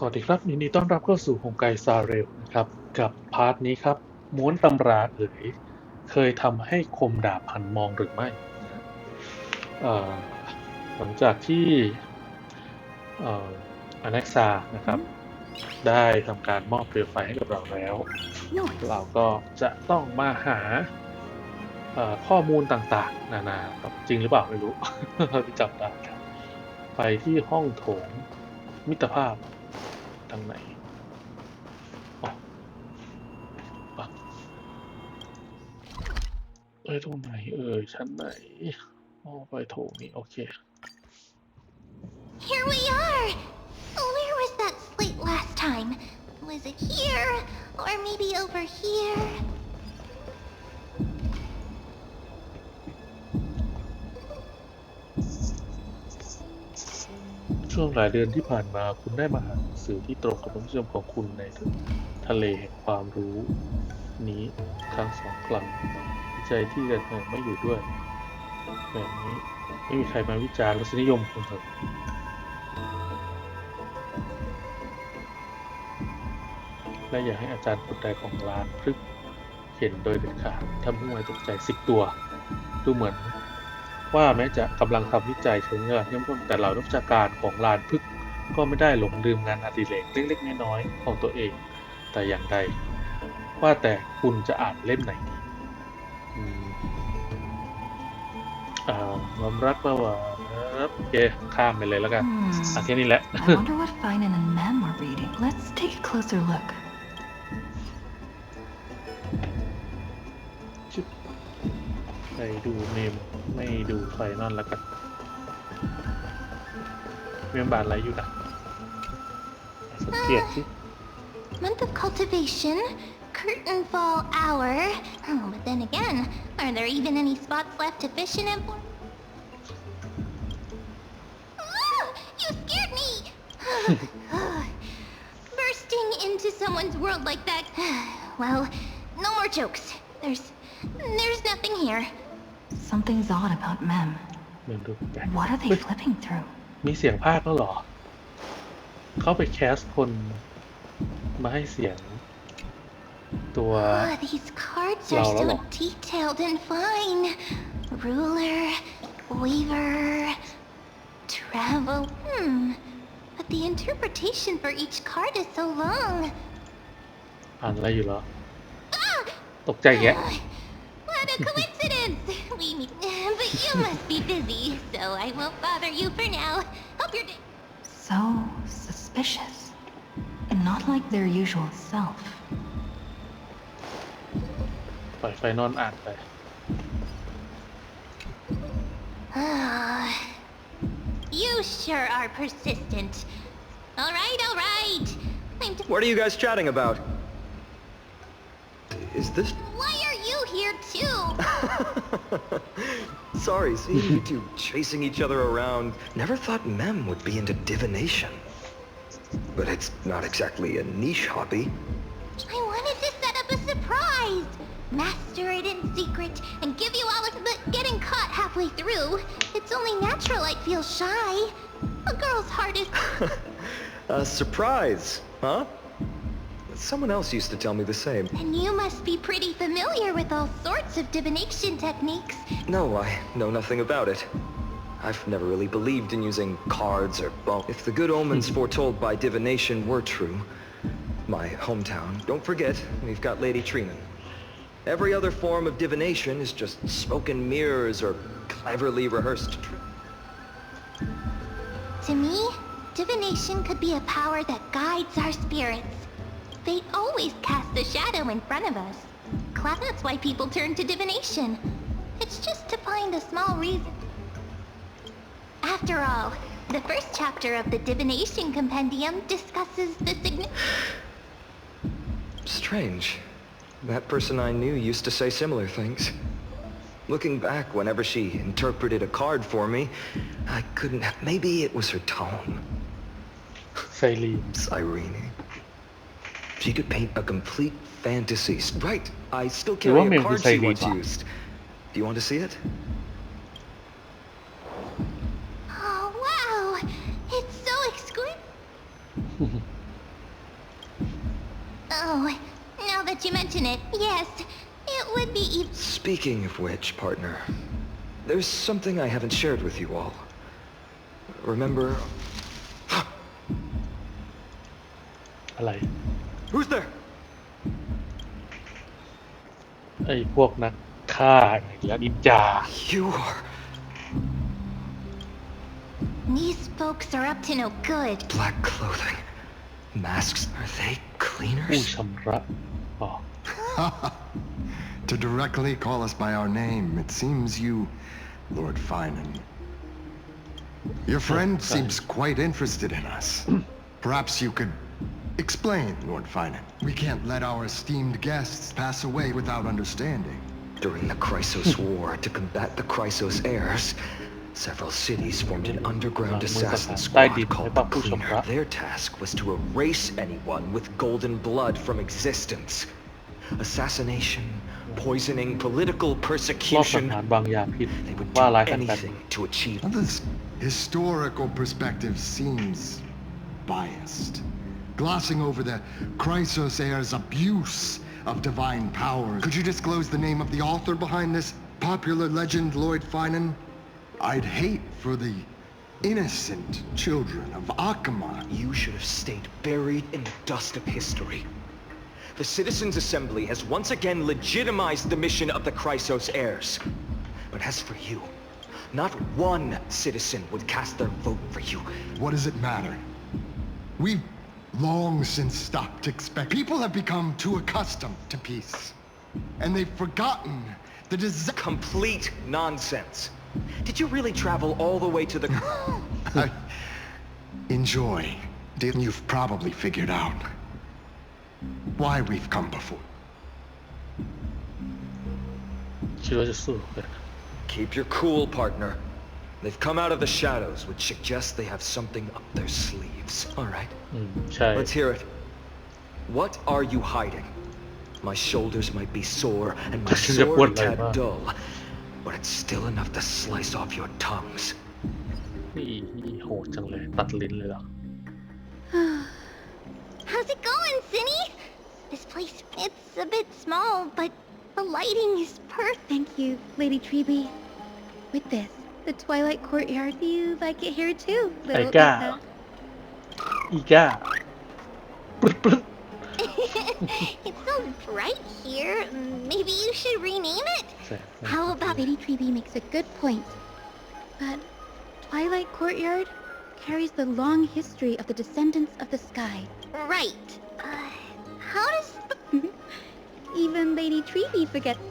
วัสดีครับยินดีต้อนรับเข้าสู่ฮงไกซาเร็วนะครับกับพาร์ทนี้ครับม้วนตำราเคยทำให้คมดาบหันมองหรือไม่เอ่อหลังจากที่อเน็กซานะครับได้ทำการมอบเปลวไฟให้กับเราแล้วเราก็จะต้องมาหาข้อมูลต่างๆนานาครับจริงหรือเปล่าไม่รู้ ที่จำได้ครับไปที่ห้องโถงมิตรภาพทางไหนตรงไหนชั้นไหนไปโถงนี่โอเค Here we are! Where was that slate last time? Was it here? Or maybe over here? ช่วงหลายเดือนที่ผ่านมาคุณได้มาหาหนังสือที่ตรงกับรสนิยมของคุณในทะเลแห่งความรู้นี้ครั้งสองครั้งดีใจที่จะไม่อยู่ด้วยแบบนี้ไม่มีใครมาวิจารณ์รสนิยมคุณเถอะและอย่าให้อาจารย์คนใดของลานพฤกษ์เห็นโดยเด็ดขาดทำให้ไม่ตกใจ10 ตัวดูเหมือนว่าแม้จะกำลังทำวิจัยเชิงลึกเข้มข้นแต่เหล่านักวิชาการของลานพฤกษ์ก็ไม่ได้หลงลืมงานอดิเรกเล็กๆน้อยๆของตัวเองแต่อย่างใดว่าแต่คุณจะอ่านเล่มไหนความรักระหว่างโอเคข้ามไปเลยแล้วกันแค่นี้แหละ I wonder what Finan and Mem are reading. Let's take a closer look. ไปดูเมมไม่ดูไฟนอลแล้วกันเมมบาทอะไรอยู่นะสังเกตสิ Month of cultivation, curtain fall hour. But then again, are there even any spots left to fish in it for? You scared me! Bursting into someone's world like that. Well, no more jokes. There's nothing here. Something's odd about Mem. What are they flipping through? มีเสียงภาคแล้วเหรอเข้าไปแคสคนมาให้เสียงตัว These cards are so detailed and fine. Ruler, weaver, travel. But the interpretation for each card is so long. อ่านอะไรอยู่เหรอตกใจแก What a coincidence! But you must be busy, so I won't bother you for now. Hope your day. So suspicious. Not like their usual self. ปล่อยไฟนอนอ่านไป You sure are persistent. All right. What are you guys chatting about? Is this... Why are you here too? Sorry, seeing you two chasing each other around. Never thought Mem would be into divination. But it's not exactly a niche hobby. I wanted to set up a surprise. Master it in secret and give you all but getting caught halfway through. It's only natural I'd feel shy. A girl's heart is... A surprise, huh? Someone else used to tell me the same. And you must be pretty familiar with all sorts of divination techniques. No, I know nothing about it. I've never really believed in using cards or bones. If the good omens foretold by divination were true, my hometown, don't forget, we've got Lady Trina. Every other form of divination is just smoke and mirrors or cleverly rehearsed tricks. To me, divination could be a power that guides our spirits. They always cast a shadow in front of us. That's why people turn to divination. It's just to find a small reason. After all, the first chapter of the Divination Compendium discusses the Strange. That person I knew used to say similar things. Looking back, whenever she interpreted a card for me, I couldn't... Maybe it was her tone. Cyrene. She could paint a complete fantasy. Right, I still carry a card she once used. Do you want to see it? Oh, wow! It's so exquisite. Oh, now that you mention it, yes, it would be even... Speaking of which, partner, there's something I haven't shared with you all. Remember... อะไร Who's there? ไอ้พวกนักฆ่าอย่างเงี้ยนินจา You are... These folks are up to no good. Black clothing. Masks. Are they ผู้ cleaners? ชำระอ๋อ To directly call us by our name, it seems you, Lord Finan. Your friend seems quite interested in us. Perhaps you could explain, Lord Finan. We can't let our esteemed guests pass away without understanding. During the Chrysos War, to combat the Chrysos heirs, several cities formed an underground assassin squad called the Cleaner. Their task was to erase anyone with golden blood from existence. Assassination, poisoning, political รอบสัง persecution. หารบางอย่างผิด They would ว่า do ร้ายทางการ anything to achieve. Now, this historical perspective seems biased, glossing over the Chrysos heirs' abuse of divine power. Could you disclose the name of the author behind this popular legend, Lord Finan? I'd hate for the innocent children of Akamon. You should have stayed buried in the dust of history. The Citizens' Assembly has once again legitimized the mission of the Chrysos heirs. But as for you, not one citizen would cast their vote for you. What does it matter? We've long since stopped expecting. People have become too accustomed to peace. And they've forgotten the Complete nonsense. Did you really travel all the way to the... Enjoy. You've probably figured out why we've come before. คิดว่าจะสู้กัน Keep your cool, partner. They've come out of the shadows, which suggests they have something up their sleeves. All right. ใช่ Let's hear it. What are you hiding? My shoulders might be sore and my sword a tad dull, but it's still enough to slice off your tongues. นี่โหดจังเลยตัดลิ้นเลยเหรอ How's it going, Cindy? This place, it's a bit small, but the lighting is perfect. Thank you, Lady Treeby. With this, the Twilight Courtyard, you like it here too, little Ika. Ika. อีก้าปรึ๊ดปรึ๊ด It's so bright here. Maybe you should rename it? How about Lady Treeby makes a good point. But Twilight Courtyard carries the long history of the descendants of the sky. Right. How does... Even Lady Treeby forgets.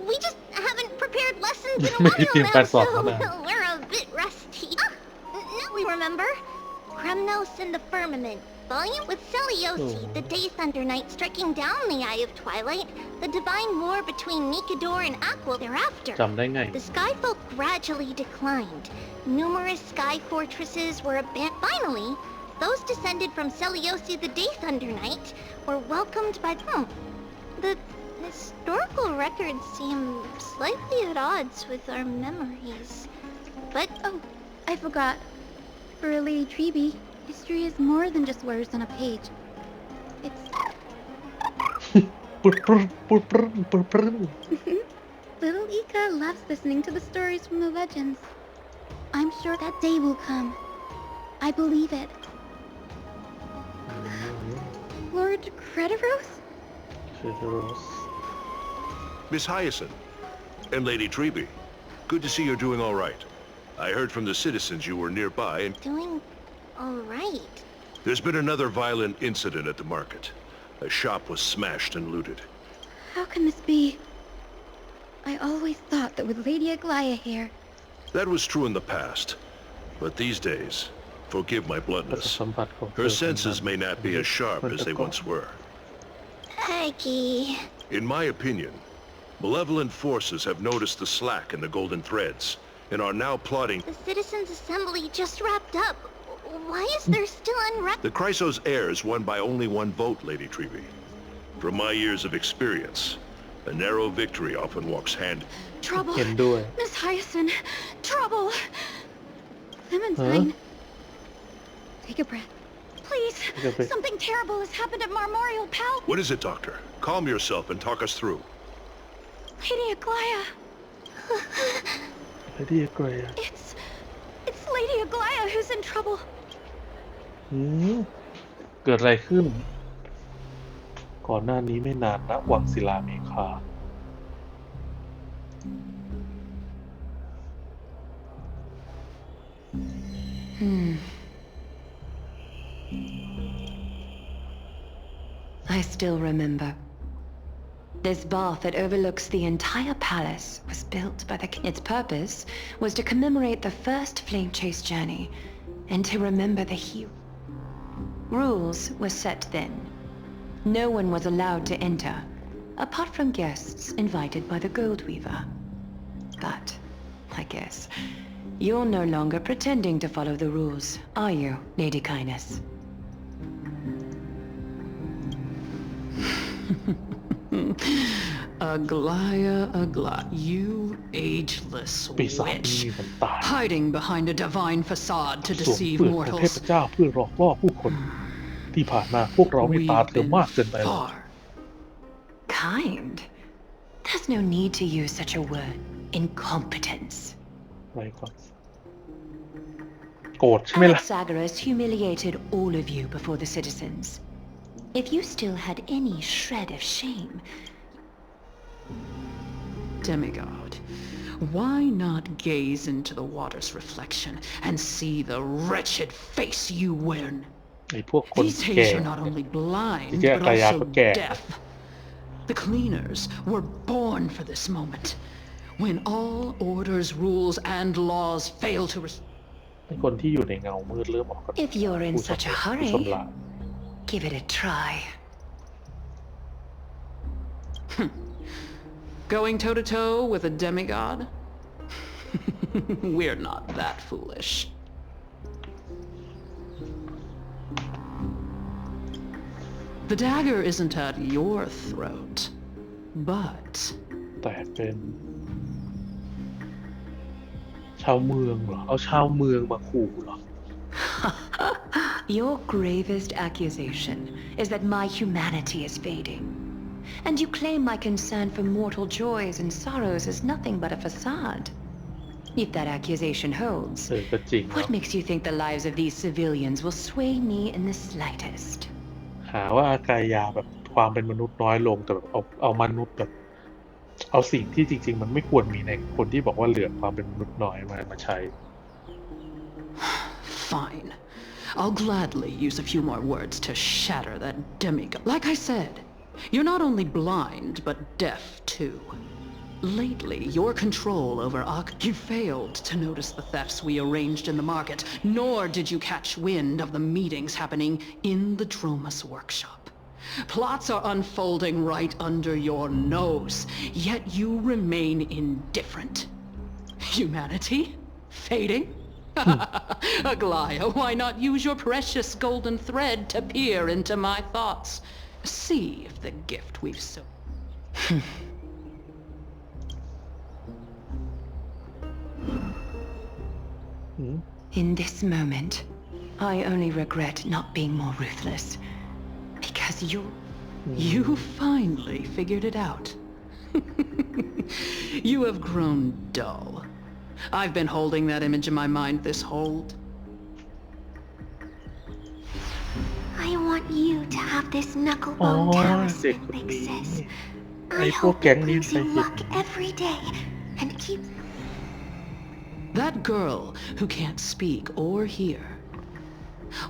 We just haven't prepared lessons in a while now, so we're a bit rusty. Now we remember. Kremnos in the Firmament. Volume with Celiosi, the Day Thunder Knight striking down the Eye of Twilight, the divine war between Nikador and Aqua thereafter. จำได้ไง The Skyfolk gradually declined. Numerous sky fortresses were abandoned. Finally, those descended from Celiosi, the Day Thunder Knight, were welcomed by... The historical records seem slightly at odds with our memories. But... Oh, I forgot. For a Lady Treeby, history is more than just words on a page. It's... ปุ๊ดปรึ๊ดปุ๊ดปรึ๊ดปุ๊ดปรึ๊ด Little Ika loves listening to the stories from the legends. I'm sure that day will come. I believe it. Lord Crediros? Miss Hyacinth and Lady Treeby, good to see you're doing all right. I heard from the citizens you were nearby and... Doing alright. There's been another violent incident at the market. A shop was smashed and looted. How can this be? I always thought that with Lady Aglaya here... That was true in the past. But these days, forgive my bluntness, her senses may not be as sharp as they once were. Aggie. In my opinion, malevolent forces have noticed the slack in the golden threads and are now plotting... The Citizens' Assembly just wrapped up. Why is there still unrest? The Chrysos heirs won by only one vote, Lady Treeby. From my years of experience, a narrow victory often walks hand... Trouble! เห็นด้วย Miss Hyacinth! Trouble! Clementine! Take a breath. Please, something terrible has happened at Marmorial Palace. What is it, Doctor? Calm yourself and talk us through. Lady Aglaya. Lady Aglaya. It's Lady Aglaya who's in trouble. เกิดอะไรขึ้นก่อนหน้านี้ไม่นานนะวังศิลาเมฆาI still remember. This bath that overlooks the entire palace was built by the king. Its purpose was to commemorate the first flame chase journey and to remember the hero. Rules were set then. No one was allowed to enter, apart from guests invited by the Gold Weaver. But, I guess, you're no longer pretending to follow the rules, are you, Lady Kindness? Aglaya, you ageless witch, hiding behind a divine facade to deceive mortals. เทพเจ้าเพื่อหลอกล่อผู้คนที่ผ่านมาพวกเราไม่ตาเธอมากเกินไปหรอก Kind? There's no need to use such a word. Incompetence. ไรก่อนโกรธใช่ไหมล่ะ Anaxagoras humiliated all of you before the citizens. If you still had any shred of shame... Demigod, why not gaze into the water's reflection and see the wretched face you wear? ไอ้พวกคน These แก่ hags are not only blind, แก่ but กายา also ก็แก่ deaf. The cleaners were born for this moment. When all orders, rules, and laws fail to... ไอ้คนที่อยู่ในเงามืดเริ่มออกกัน If you're in such a hurry, ผู้ชำนาญ give it a try. Going toe-to-toe with a demigod? We're not that foolish. The dagger isn't at your throat, but... แต่เป็นชาวเมืองเหรอเอาชาวเมืองมาขู่เหรอ Your gravest accusation is that my humanity is fading. And you claim my concern for mortal joys and sorrows is nothing but a facade. If that accusation holds, ก็จริง what makes you think the lives of these civilians will sway me in the slightest? หาว่าอากายาแบบความเป็นมนุษย์น้อยลงแต่แบบเอามนุษย์แบบเอาสิ่งที่จริงๆมันไม่ควรมีในคนที่บอกว่าเหลือความเป็นมนุษย์น้อยมาใช้ Fine. I'll gladly use a few more words to shatter that demigod. Like I said, you're not only blind, but deaf too. Lately, your control over you failed to notice the thefts we arranged in the market, nor did you catch wind of the meetings happening in the Dromus workshop. Plots are unfolding right under your nose, yet you remain indifferent. Humanity? Fading? Aglaya, why not use your precious golden thread to peer into my thoughts? See if the gift we've sown... In this moment, I only regret not being more ruthless. Because You finally figured it out. You have grown dull. I've been holding that image in my mind this whole... I want you to have this knucklebone talisman like this. I hope it brings you luck every day and keep... That girl who can't speak or hear.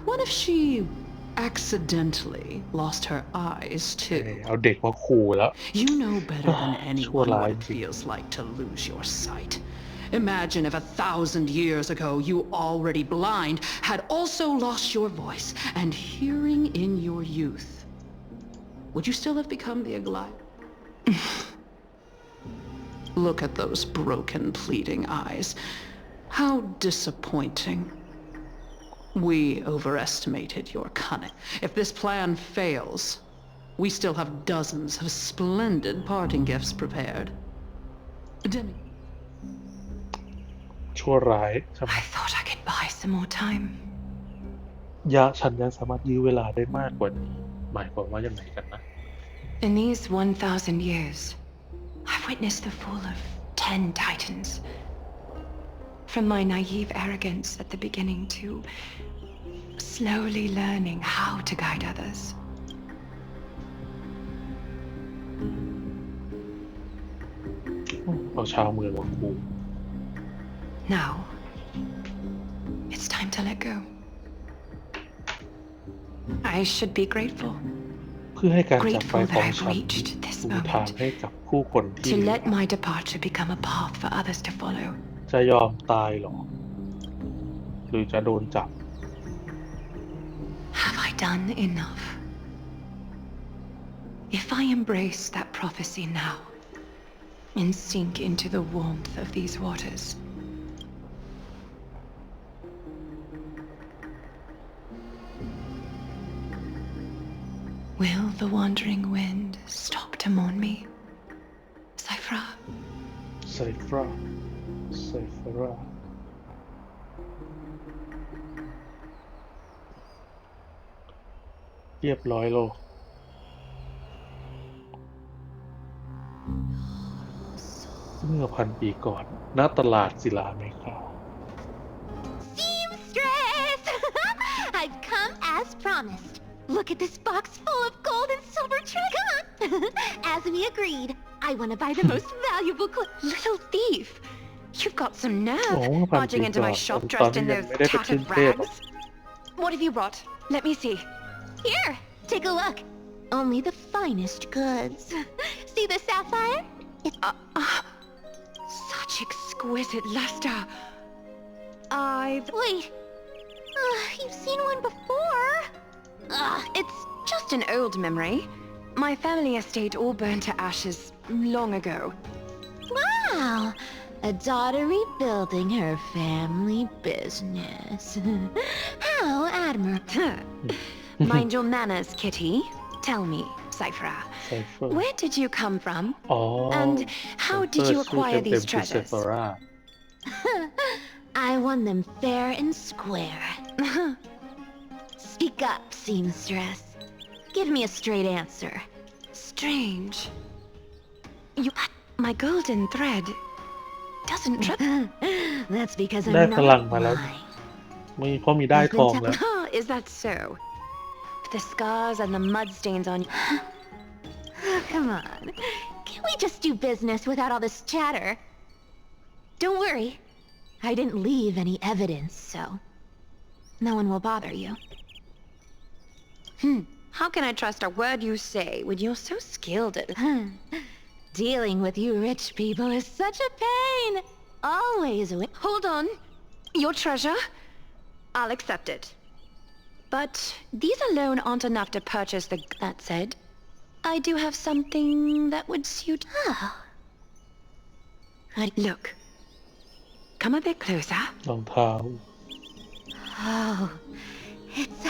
What if she accidentally lost her eyes too? เอาเด็กมาขู่แล้ว You know better than anyone what it feels like to lose your sight. Imagine if 1,000 years ago you, already blind, had also lost your voice and hearing in your youth. Would you still have become the Aglaya? Look at those broken, pleading eyes. How disappointing. We overestimated your cunning. If this plan fails, we still have dozens of splendid parting gifts prepared. Demi. ชั่วร้าย I thought I could buy some more time. ฉันยังสามารถยื้อเวลาได้มากกว่านี้หมายความว่ายังไงกันนะ In these 1,000 years, I've witnessed the fall of 10 titans. From my naive arrogance at the beginning to slowly learning how to guide others. เอาชาวเมืองของกู Now, it's time to let go. I should be grateful. เพื่อให้การจากไป Grateful ของ that I've ฉัน reached this ปูทาง moment. ให้กับผู้คนที่ To let my departure become a path for others to follow. จะยอมตายหรอหรือจะโดนจับ Have I done enough? If I embrace that prophecy now and sink into the warmth of these waters, will the wandering wind stop to mourn me? Cyphra? ไซฟราเรียบร้อยโลเมื่อพันปีก่อนณตลาดศิลาเมฆา Seamstress! I've come as promised. Look at this box full of gold and silver treasure. As we agreed, I want to buy the most valuable Little thief! You've got some nerve โอ้พัน barging ปี into ก่อ my น shop ตอน dressed นี้ in ยัง those ไม่ได้ไปขึ้น tattered เทพ rags. What have you brought? Let me see. Here, take a look. Only the finest goods. See the sapphire? It's Such exquisite luster. Wait. You've seen one before. It's just an old memory. My family estate all burned to ashes long ago. Wow. A daughter rebuilding her family business. How admirable. Mind your manners, Kitty. Tell me, Cyphra, ไซเฟอร์ where did you come from? อ๋อ And how did you ชื่อ acquire เต็ม these ๆคือเซ treasures? ฟาร่า I won them fair and square. Speak up, seamstress. Give me a straight answer. Strange. My golden thread doesn't trip. That's because ได้ I'm พลัง not มาแล้ว blind. เพราะมีได้ทองแล้ว Is that so? The scars and the mud stains on. Come on. Can we just do business without all this chatter? Don't worry. I didn't leave any evidence, so no one will bother you. How can I trust a word you say when you're so skilled at... Dealing with you rich people is such a pain. Always a Hold on. Your treasure? I'll accept it. But these alone aren't enough to purchase the... That said, I do have something that would suit... Look. Come a bit closer. รองเท้า Oh, it's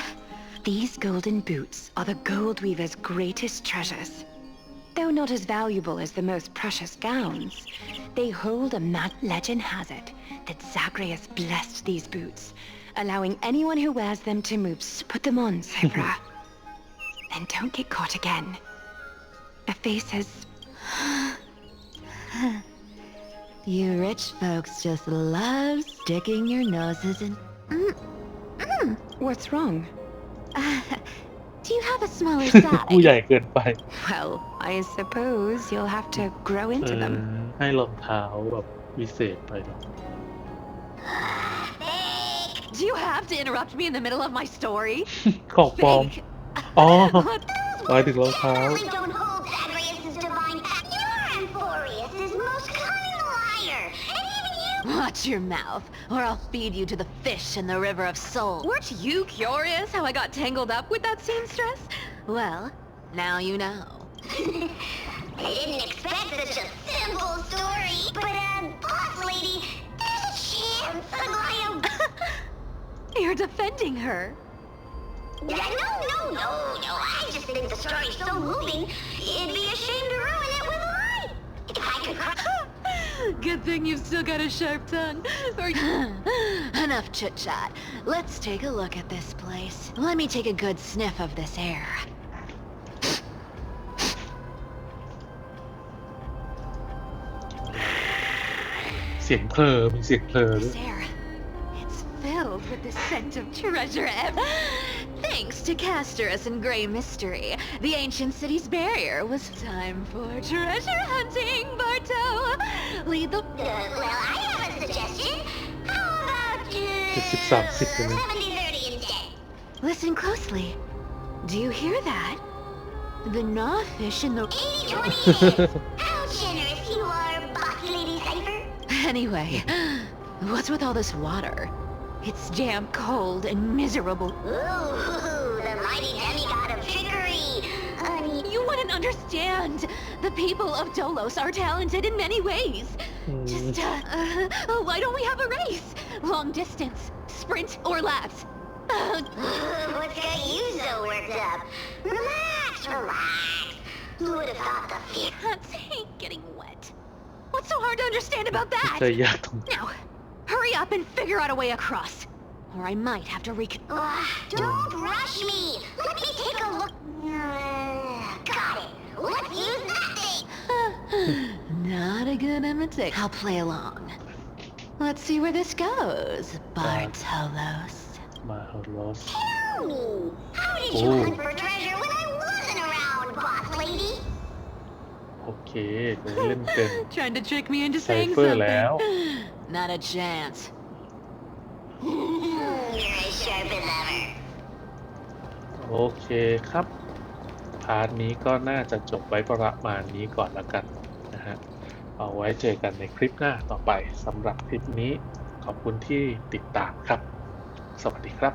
These golden boots are the gold weaver's greatest treasures. Though not as valuable as the most precious gowns, they hold a mad legend has it that Zagreus blessed these boots, allowing anyone who wears them to move. Put them on, Cyphra. And don't get caught again. A face has... You rich folks just love sticking your noses in. What's wrong? Do you have a smaller กูใหญ่ size? เกินไป Well, I suppose you'll have to grow into them. ให้รองเท้าแบบวิเศษไปหรอ Do you have to interrupt me in the middle of my story? ของปลอม อ๋อหมายถึงรองเท้า Certainly don't hold Zagreus' divine power. You're Amphorius' most cunning liar. And even you... Watch your mouth, or I'll feed you to the fish in the river of soul. Weren't you curious how I got tangled up with that seamstress? Well, now you know. I didn't expect such a simple story, but, boss lady, there's a chance I am... You're defending her. No. I just think the story's so moving, it'd be a shame to ruin it with a lie. If I could cry... Good thing you've still got a sharp tongue. Enough chit-chat. Let's take a look at this place. Let me take a good sniff of this air. เสียงเพลอมีเสียงเพลอด้วย This air, it's filled with the scent of treasure. Thanks to Castorus and Grey Mystery, the ancient city's barrier was time for treasure hunting, Barto. Lead the... Well, I have a suggestion. How about 70-30 ใช่ไหม 70-30 instead? Listen closely. Do you hear that? The gnawfish in the... 80-20 How generous you are, bossy lady Cypher. Anyway, what's with all this water? It's damp, cold, and miserable. Ooh, the mighty demigod of trickery. You wouldn't understand. The people of Dolos are talented in many ways. Just, why don't we have a race? Long distance, sprint, or laps? What's got you so worked up? Relax. Who would have thought the fear? Hands hate getting wet. What's so hard to understand about that? ใจยากตรง Now, hurry up and figure out a way across. Or I might have to Don't rush me. Let me take a look. Got it. Let's use that thing. Not a good imitation. I'll play along. Let's see where this goes, Bartolos. มาฮอลลอส Tell me, how did you hunt for treasure when I wasn't around, boss lady? โอเคเล่นเป็น Trying to trick me into ไซ saying เฟอร์แล้ว something. Not a chance. You're as sharp as ever. โอเคครับ พาร์ทนี้ก็น่าจะจบไว้ประมาณนี้ก่อนละกันนะฮะ เอาไว้เจอกันในคลิปหน้าต่อไปสำหรับคลิปนี้ขอบคุณที่ติดตามครับ สวัสดีครับ